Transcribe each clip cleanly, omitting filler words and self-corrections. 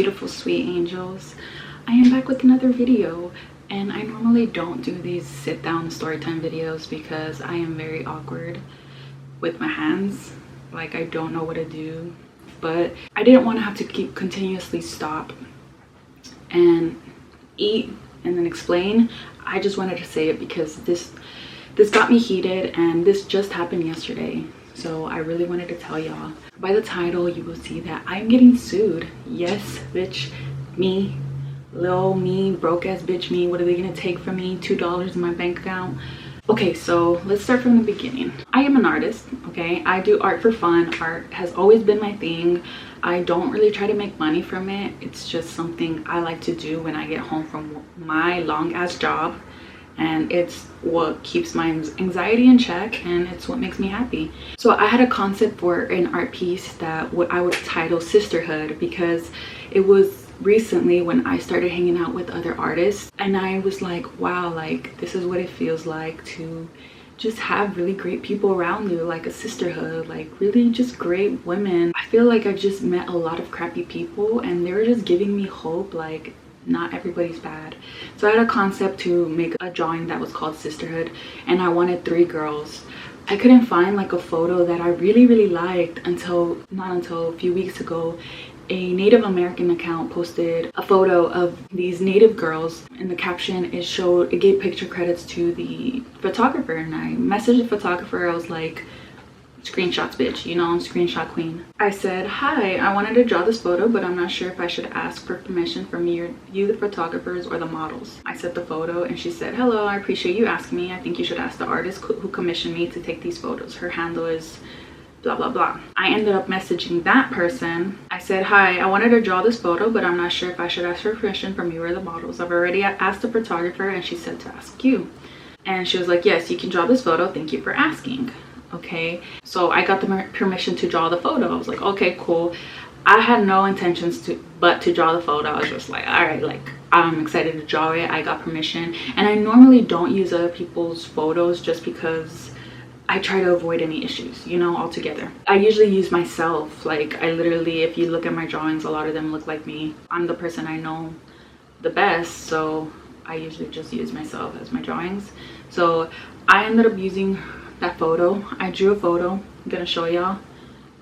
beautiful sweet angels. I am back with another video, and I normally don't do these sit down story time videos because I am very awkward with my hands. Like, I don't know what to do, but I didn't want to have to keep continuously stop and eat and then explain. I just wanted to say it because this got me heated, and this just happened yesterday. So I really wanted to tell y'all. By the title, you will see that I'm getting sued. Yes, bitch, me, little me, broke ass bitch me. What are they gonna take from me? $2 in my bank account? Okay, so let's start from the beginning. I am an artist, okay? I do art for fun. Art has always been my thing. I don't really try to make money from it. It's just something I like to do when I get home from my long ass job. And it's what keeps my anxiety in check, and it's what makes me happy. So I had a concept for an art piece that I would title Sisterhood, because it was recently when I started hanging out with other artists, and I was like, wow, like this is what it feels like to just have really great people around you, like a sisterhood, like really just great women. I feel like I've just met a lot of crappy people, and they were just giving me hope, like not everybody's bad. So I had a concept to make a drawing that was called Sisterhood, and I wanted 3 girls. I couldn't find like a photo that I really liked not until a few weeks ago. A Native American account posted a photo of these Native girls, and the caption it gave picture credits to the photographer, and I messaged the photographer. I was like, screenshots, bitch, you know, I'm screenshot queen. I said, hi, I wanted to draw this photo, but I'm not sure if I should ask for permission from you, the photographers, or the models. I sent the photo, and she said, hello, I appreciate you asking me. I think you should ask the artist who commissioned me to take these photos. Her handle is blah blah blah. I ended up messaging that person. I said, hi, I wanted to draw this photo, but I'm not sure if I should ask for permission from you or the models. I've already asked the photographer, and she said to ask you. And she was like, yes, you can draw this photo, thank you for asking. Okay, so I got the permission to draw the photo. I was like, okay, cool. I had no intentions but to draw the photo. I was just like, all right, like I'm excited to draw it. I got permission, and I normally don't use other people's photos just because I try to avoid any issues, you know, altogether. I usually use myself. Like, I literally, if you look at my drawings, a lot of them look like me. I'm the person I know the best, so I usually just use myself as my drawings. So I ended up using that photo. I drew a photo. I'm gonna show y'all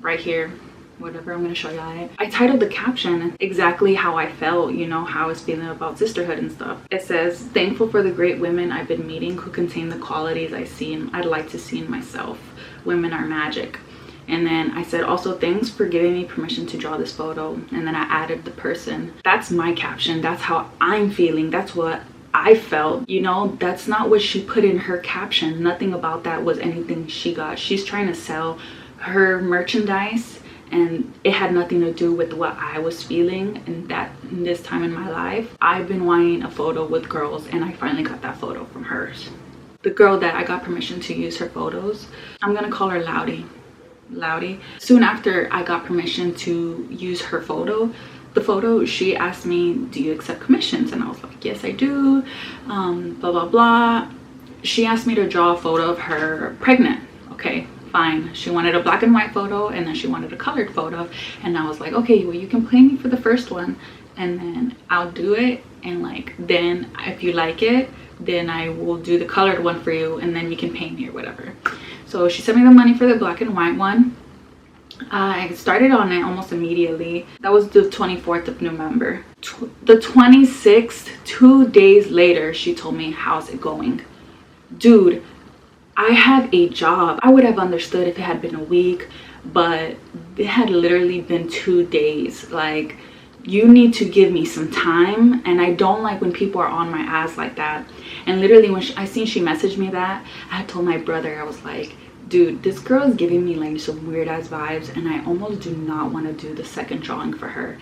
right here, whatever. I'm gonna show y'all it. I titled the caption exactly how I felt, you know, how I was feeling about sisterhood and stuff. It says, thankful for the great women I've been meeting who contain the qualities I'd like to see in myself. Women are magic. And then I said, also, thanks for giving me permission to draw this photo. And then I added the person. That's my caption. That's how I'm feeling. That's what I felt, you know. That's not what she put in her caption. Nothing about that was anything she got. She's trying to sell her merchandise, and it had nothing to do with what I was feeling in this time in my life. I've been wanting a photo with girls, and I finally got that photo from hers. The girl that I got permission to use her photos, I'm gonna call her Loudy. Soon after I got permission to use her photo, she asked me, do you accept commissions? And I was like, yes, I do. Blah blah blah. She asked me to draw a photo of her pregnant. Okay, fine. She wanted a black and white photo, and then she wanted a colored photo, and I was like, okay, well, you can pay me for the first one, and then I'll do it, and like then if you like it, then I will do the colored one for you, and then you can pay me or whatever. So she sent me the money for the black and white one. I started on it almost immediately. That was the 24th of November. The 26th, 2 days later, she told me, how's it going? Dude, I have a job. I would have understood if it had been a week, but it had literally been 2 days. Like, you need to give me some time, and I don't like when people are on my ass like that. And literally when I seen she messaged me that, I had told my brother, I was like, dude, this girl is giving me like some weird ass vibes, and I almost do not want to do the second drawing for her.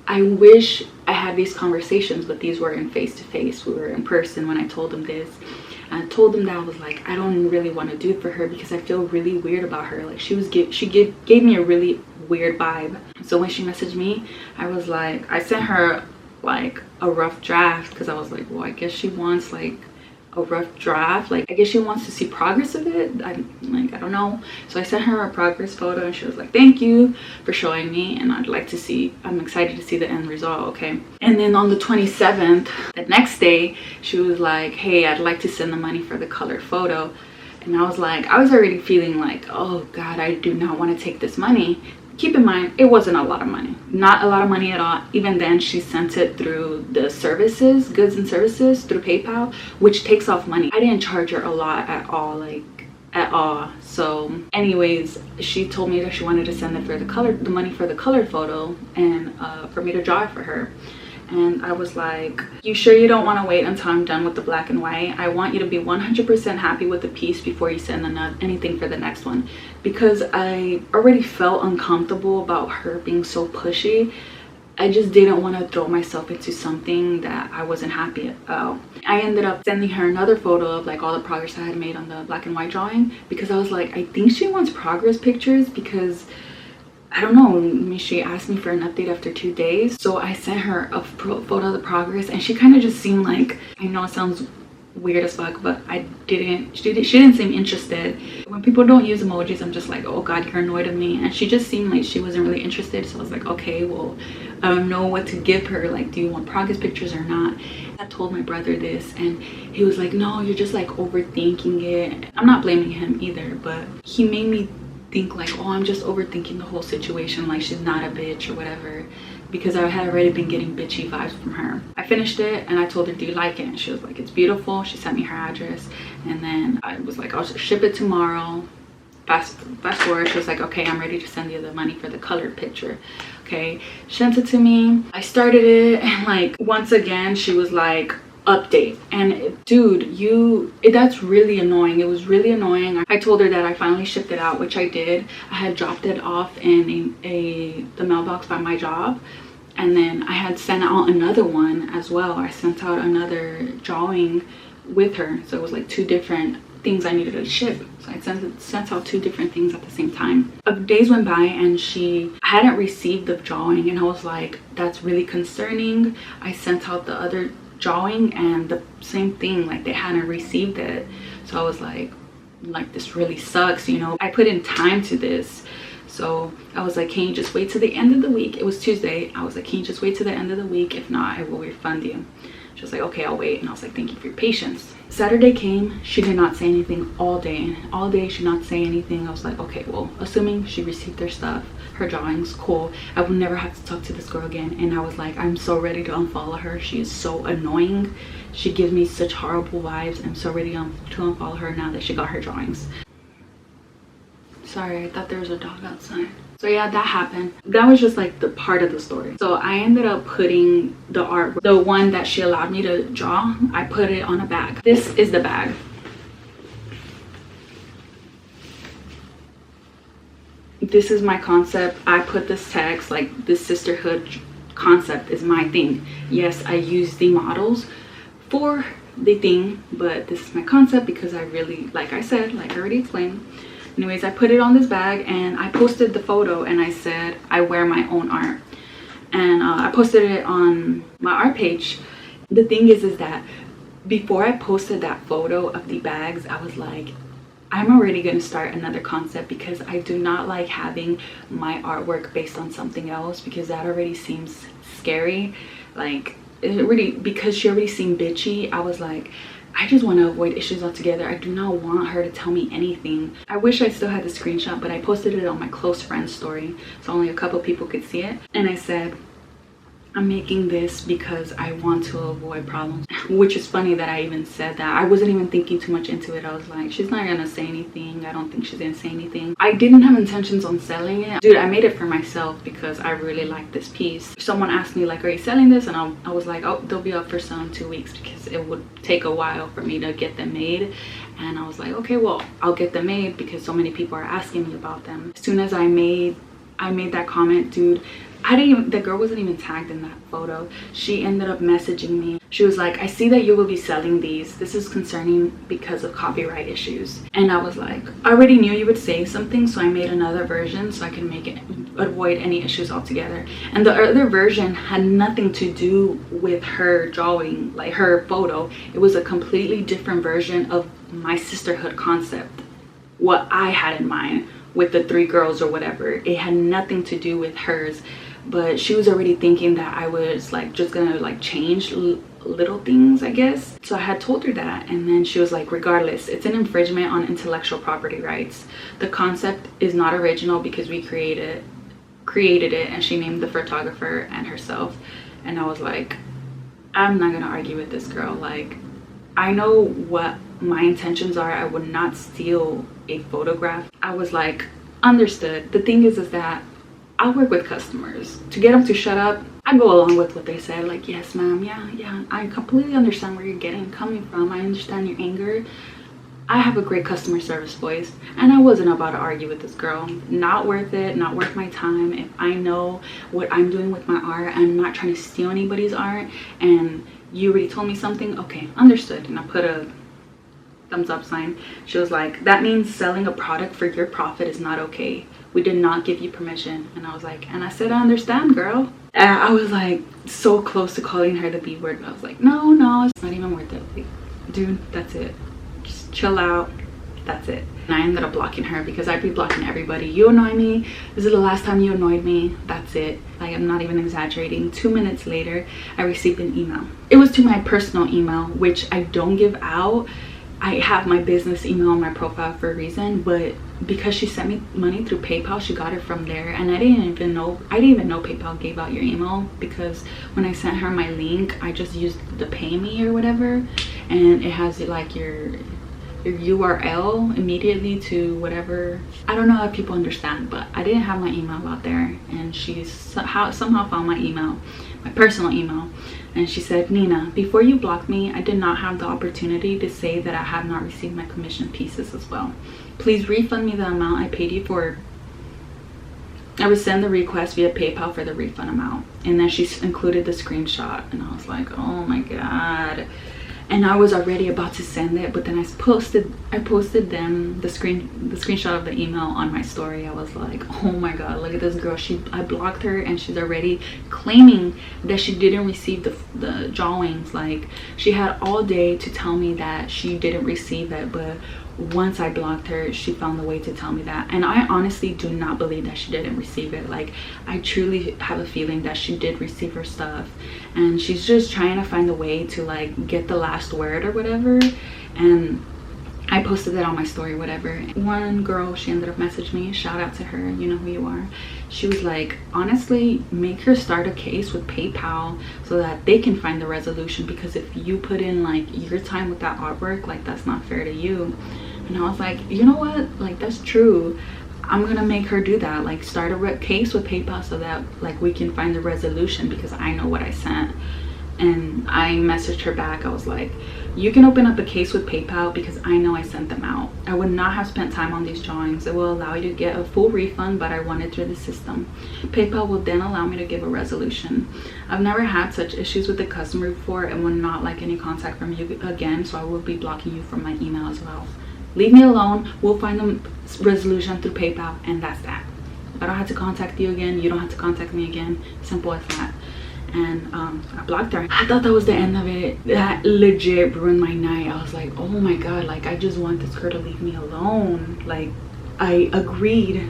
I wish I had these conversations, but these were in face-to-face. We were in person when I told him this. And I told him that I was like, I don't really want to do it for her because I feel really weird about her. Like, she gave me a really weird vibe. So when she messaged me, I was like, I sent her like a rough draft because I was like, well, I guess she wants like a rough draft. Like, I guess she wants to see progress of it. I don't know. So I sent her a progress photo and she was like, thank you for showing me, and I'm excited to see the end result. Okay. And then on the 27th, the next day, she was like, hey, I'd like to send the money for the colored photo. And I was already feeling like, oh God, I do not want to take this money. Keep in mind, it wasn't a lot of money. Not a lot of money at all. Even then, she sent it through the services, goods and services, through PayPal, which takes off money. I didn't charge her a lot at all, like at all. So anyways, she told me that she wanted to send it for the money for the colored photo, and for me to draw it for her. And I was like, you sure you don't want to wait until I'm done with the black and white? I want you to be 100% happy with the piece before you send anything for the next one, because I already felt uncomfortable about her being so pushy. I just didn't want to throw myself into something that I wasn't happy about. I ended up sending her another photo of like all the progress I had made on the black and white drawing, because I was like, I think she wants progress pictures, because I don't know, she asked me for an update after 2 days. So I sent her a photo of the progress, and she kind of just seemed like, I know it sounds weird as fuck, but she didn't seem interested. When people don't use emojis, I'm just like, oh God, you're annoyed at me. And she just seemed like she wasn't really interested. So I was like, okay, well, I don't know what to give her. Like, do you want progress pictures or not? I told my brother this, and he was like, no, you're just like overthinking it. I'm not blaming him either, but he made me think like, oh, I'm just overthinking the whole situation, like she's not a bitch or whatever, because I had already been getting bitchy vibes from her. I finished it and I told her, do you like it? And she was like, it's beautiful. She sent me her address, and then I was like, I'll ship it tomorrow. Fast forward, she was like, okay, I'm ready to send you the money for the colored picture. Okay, she sent it to me. I started it, and like once again she was like, update. And dude, that's really annoying. It was really annoying. I told her that I finally shipped it out, which I did. I had dropped it off in the mailbox by my job, and then I had sent out another one as well. I sent out another drawing with her, so it was like 2 different things I needed to ship. So I sent out 2 different things at the same time. Days went by and she hadn't received the drawing, and I was like, that's really concerning. I sent out the other drawing and the same thing, like they hadn't received it. So I was like this really sucks, you know. I put in time to this, so I was like, can you just wait till the end of the week? It was Tuesday. I was like, can you just wait till the end of the week? If not, I will refund you. She was like, okay, I'll wait. And I was like, thank you for your patience. Saturday came. She did not say anything all day. All day she did not say anything. I was like, okay, well, assuming she received her stuff, her drawings, cool. I will never have to talk to this girl again. And I was like, I'm so ready to unfollow her. She is so annoying. She gives me such horrible vibes. I'm so ready to unfollow her now that she got her drawings. Sorry, I thought there was a dog outside. So yeah, that happened. That was just like the part of the story. So I ended up putting the art, the one that she allowed me to draw, I put it on a bag. This is the bag. This is my concept. I put this text, like this sisterhood concept is my thing. Yes, I use the models for the thing, but this is my concept because I really, like I said, like I already explained. Anyways, I put it on this bag and I posted the photo, and I said, I wear my own art. And I posted it on my art page. The thing is that before I posted that photo of the bags, I was like, I'm already going to start another concept, because I do not like having my artwork based on something else, because that already seems scary. Like, it already, because she already seemed bitchy, I was like, I just want to avoid issues altogether. I do not want her to tell me anything. I wish I still had the screenshot, but I posted it on my close friends story, so only a couple people could see it. And I said, I'm making this because I want to avoid problems. Which is funny that I even said that. I wasn't even thinking too much into it. I was like, she's not gonna say anything. I don't think she's gonna say anything. I didn't have intentions on selling it. Dude, I made it for myself because I really like this piece. Someone asked me like, are you selling this? And I was like, oh, they'll be up for sale in 2 weeks, because it would take a while for me to get them made. And I was like, okay, well, I'll get them made because so many people are asking me about them. As soon as I made that comment, dude, I didn't even, the girl wasn't even tagged in that photo. She ended up messaging me. She was like, I see that you will be selling these. This is concerning because of copyright issues. And I was like, I already knew you would say something, so I made another version so I can make it avoid any issues altogether. And the other version had nothing to do with her drawing, like her photo. It was a completely different version of my sisterhood concept, what I had in mind with the 3 girls or whatever. It had nothing to do with hers. But she was already thinking that I was like just gonna like change little things, I guess. So I had told her that, and then she was like, regardless, it's an infringement on intellectual property rights. The concept is not original because we created it, and she named the photographer and herself. And I was like, I'm not gonna argue with this girl. Like, I know what my intentions are. I would not steal a photograph. I was like, understood. The thing is that I work with customers. To get them to shut up, I go along with what they say. Like, yes ma'am, yeah, I completely understand where you're coming from. I understand your anger. I have a great customer service voice, and I wasn't about to argue with this girl. Not worth it, not worth my time. If I know what I'm doing with my art, I'm not trying to steal anybody's art, and you already told me something, okay, understood. And I put a thumbs up sign. She was like, that means selling a product for your profit is not okay. We did not give you permission. And I was like, and I said, I understand, girl. And I was like so close to calling her the B word, but I was like, no, it's not even worth it. Like, dude, that's it. Just chill out. That's it. And I ended up blocking her because I'd be blocking everybody. You annoy me. This is the last time you annoyed me. That's it. Like, I'm not even exaggerating. 2 minutes later, I received an email. It was to my personal email, which I don't give out. I have my business email on my profile for a reason, but because she sent me money through PayPal, she got it from there. And I didn't even know PayPal gave out your email, because when I sent her my link, I just used the Pay Me or whatever, and it has like your URL immediately to whatever. I don't know how people understand, but I didn't have my email out there, and she somehow found my email, my personal email. And she said, Nina, before you blocked me, I did not have the opportunity to say that I have not received my commission pieces as well. Please refund me the amount I paid you for. I would send the request via PayPal for the refund amount. And then she included the screenshot, and I was like, oh my God. And I was already about to send it, but then I posted them the screenshot of the email on my story. I was like, oh my God, look at this girl. I blocked her, and she's already claiming that she didn't receive the drawings. Like, she had all day to tell me that she didn't receive it, but once I blocked her, she found a way to tell me that. And I honestly do not believe that she didn't receive it. Like, I truly have a feeling that she did receive her stuff, and she's just trying to find a way to like get the last word or whatever. And I posted that on my story, whatever. One girl, she ended up messaging me, shout out to her, you know who you are. She was like, honestly, make her start a case with PayPal so that they can find the resolution, because if you put in like your time with that artwork, like, that's not fair to you. And I was like, you know what, like, that's true. I'm gonna make her do that, like start a case with PayPal so that like we can find the resolution, because I know what I sent. And I messaged her back. I was like, you can open up a case with PayPal because I know I sent them out. I would not have spent time on these drawings. It will allow you to get a full refund, but I want it through the system. PayPal will then allow me to give a resolution. I've never had such issues with the customer before and would not like any contact from you again, so I will be blocking you from my email as well. Leave me alone. We'll find the resolution through PayPal, and that's that. I don't have to contact you again. You don't have to contact me again. Simple as that. And I blocked her. I thought that was the end of it. That legit ruined my night. I was like, oh my God, like, I just want this girl to leave me alone. Like, I agreed.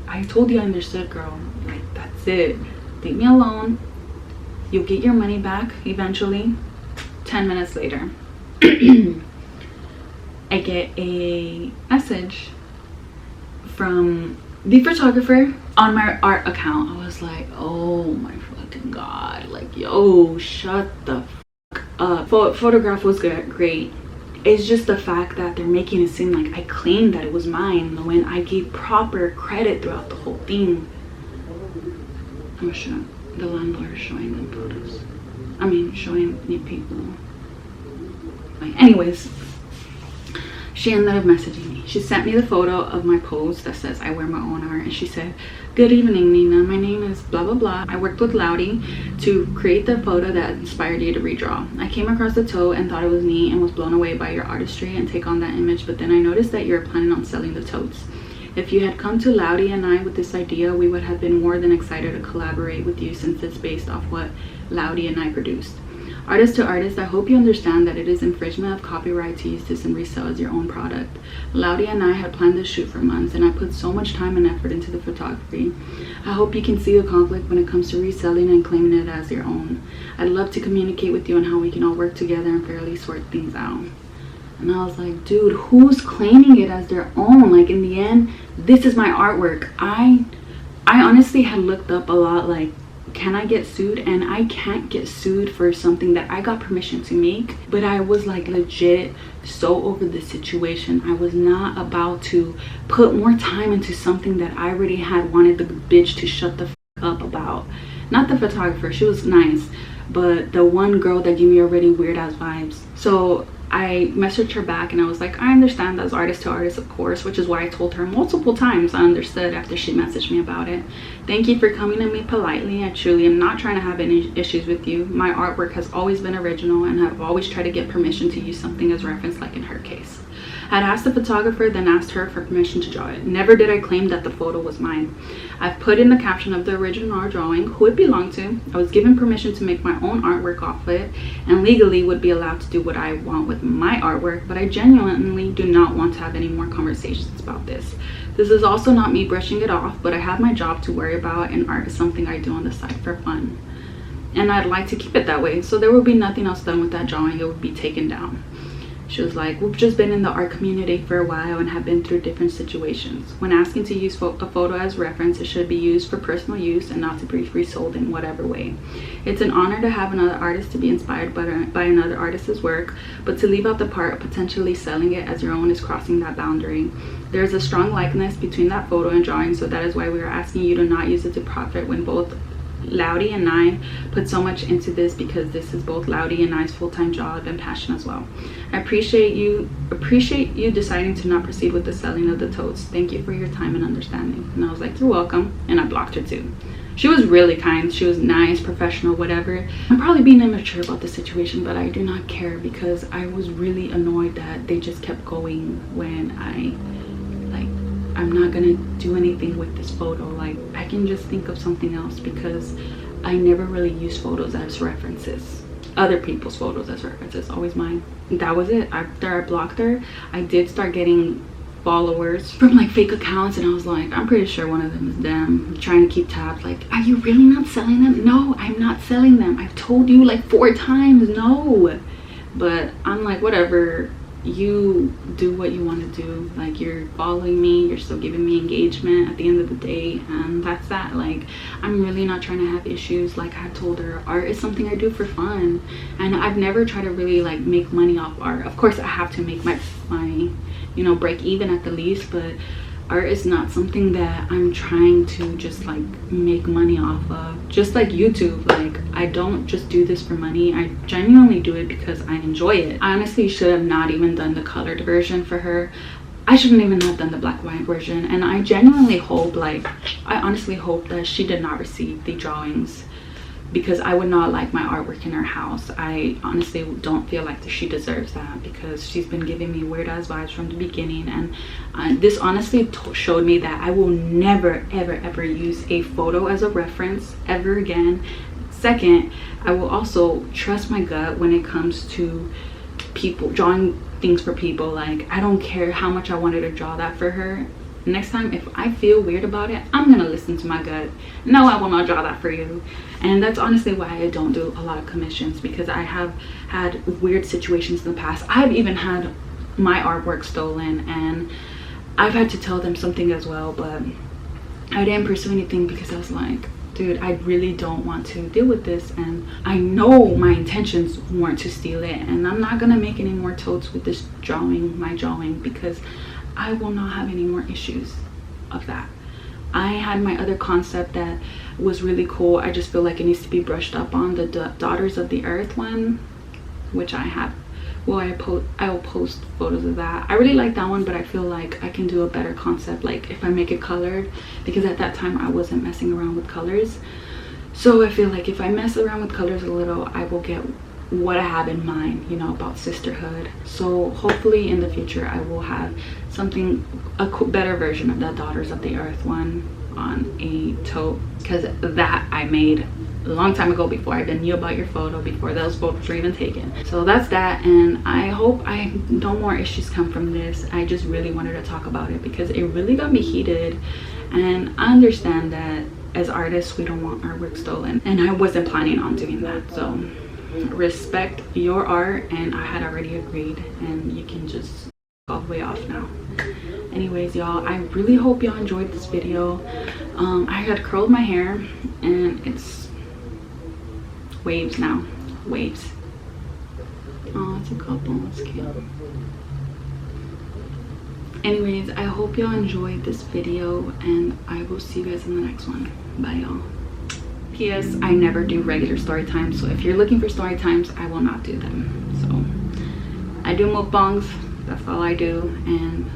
I told you I understood, girl. Like, that's it. Leave me alone. You'll get your money back eventually. 10 minutes later, I get a message from the photographer on my art account. I was like, oh my fucking God, like, yo, shut the fuck up. Photograph was great. It's just the fact that they're making it seem like I claimed that it was mine when I gave proper credit throughout the whole thing. I'm gonna show the landlord showing them photos. I mean, showing new people. Anyways, she ended up messaging me. She sent me the photo of my post that says I wear my own art, and she said, "Good evening, Nina. My name is blah blah blah. I worked with Loudy to create the photo that inspired you to redraw. I came across the tote and thought it was neat and was blown away by your artistry and take on that image, but then I noticed that you're planning on selling the totes. If you had come to Loudy and I with this idea, we would have been more than excited to collaborate with you since it's based off what Loudy and I produced. Artist to artist, I hope you understand that it is infringement of copyright to use this and resell as your own product. Loudy and I had planned this shoot for months, and I put so much time and effort into the photography. I hope you can see the conflict when it comes to reselling and claiming it as your own. I'd love to communicate with you on how we can all work together and fairly sort things out." And I was like, dude, who's claiming it as their own? Like, in the end, this is my artwork. I honestly had looked up a lot, like, can I get sued? And I can't get sued for something that I got permission to make. But I was like legit so over the situation. I was not about to put more time into something that I already had wanted the bitch to shut the up about. Not the photographer, she was nice, but the one girl that gave me already weird ass vibes. So I messaged her back and I was like, I understand as artist to artist, of course, which is why I told her multiple times I understood after she messaged me about it. Thank you for coming to me politely. I truly am not trying to have any issues with you. My artwork has always been original and I've always tried to get permission to use something as reference, like in her case. I'd asked the photographer, then asked her for permission to draw it. Never did I claim that the photo was mine. I've put in the caption of the original drawing who it belonged to. I was given permission to make my own artwork off it and legally would be allowed to do what I want with my artwork, but I genuinely do not want to have any more conversations about this. This is also not me brushing it off, but I have my job to worry about, and art is something I do on the side for fun. And I'd like to keep it that way, so there will be nothing else done with that drawing. It would be taken down. She was like, we've just been in the art community for a while and have been through different situations. When asking to use a photo as reference, it should be used for personal use and not to be resold in whatever way. It's an honor to have another artist to be inspired by another artist's work, but to leave out the part of potentially selling it as your own is crossing that boundary. There is a strong likeness between that photo and drawing, so that is why we are asking you to not use it to profit when both Loudy and I put so much into this, because this is both Loudy and I's full-time job and passion as well. I appreciate you deciding to not proceed with the selling of the totes. Thank you for your time and understanding. And I was like, you're welcome. And I blocked her too. She was really kind, she was nice, professional, whatever. I'm probably being immature about the situation, but I do not care, because I was really annoyed that they just kept going when I'm not gonna do anything with this photo. Like, I can just think of something else, because I never really use photos as references. Other people's photos as references, always mine. That was it. After I blocked her, I did start getting followers from like fake accounts, and I was like, I'm pretty sure one of them is them. I'm trying to keep tabs, like, are you really not selling them? No, I'm not selling them. I've told you like 4 times no. But I'm like, whatever, you do what you want to do. Like, you're following me, you're still giving me engagement at the end of the day, and that's that. Like, I'm really not trying to have issues. Like I told her, art is something I do for fun, and I've never tried to really like make money off art. Of course I have to make my you know, break even at the least, but art is not something that I'm trying to just like make money off of. Just like YouTube, like, I don't just do this for money. I genuinely do it because I enjoy it. I honestly should have not even done the colored version for her. I shouldn't even have done the black and white version, and I genuinely hope, like, I honestly hope that she did not receive the drawings, because I would not like my artwork in her house. I honestly don't feel like she deserves that, because she's been giving me weird ass vibes from the beginning, and this honestly showed me that I will never ever use a photo as a reference ever again. Second, I will also trust my gut when it comes to people drawing things for people. Like, I don't care how much I wanted to draw that for her. Next time, if I feel weird about it, I'm gonna listen to my gut. No, I will not draw that for you. And that's honestly why I don't do a lot of commissions, because I have had weird situations in the past. I've even had my artwork stolen, and I've had to tell them something as well, but I didn't pursue anything because I was like, dude, I really don't want to deal with this, and I know my intentions weren't to steal it, and I'm not gonna make any more totes with this drawing, my drawing, because I will not have any more issues of that. I had my other concept that was really cool. I just feel like it needs to be brushed up on, the Daughters of the Earth one, which I have well, I will post photos of that. I really like that one, but I feel like I can do a better concept like if I make it colored, because at that time I wasn't messing around with colors. So I feel like if I mess around with colors a little, I will get what I have in mind, you know, about sisterhood. So hopefully in the future I will have something, a better version of the Daughters of the Earth one on a tote, because that I made a long time ago, before I even knew about your photo, before those photos were even taken. So that's that, and I hope no more issues come from this. I just really wanted to talk about it because it really got me heated, and I understand that as artists we don't want our work stolen, and I wasn't planning on doing that. So respect your art, and I had already agreed, and you can just go all the way off now. Anyways, y'all, I really hope y'all enjoyed this video. I had curled my hair and it's waves now, waves. Oh, it's a couple, it's cute. Anyways, I hope y'all enjoyed this video, and I will see you guys in the next one. Bye, y'all. P.S. I never do regular story times, so if you're looking for story times, I will not do them. So I do mukbangs, that's all I do, and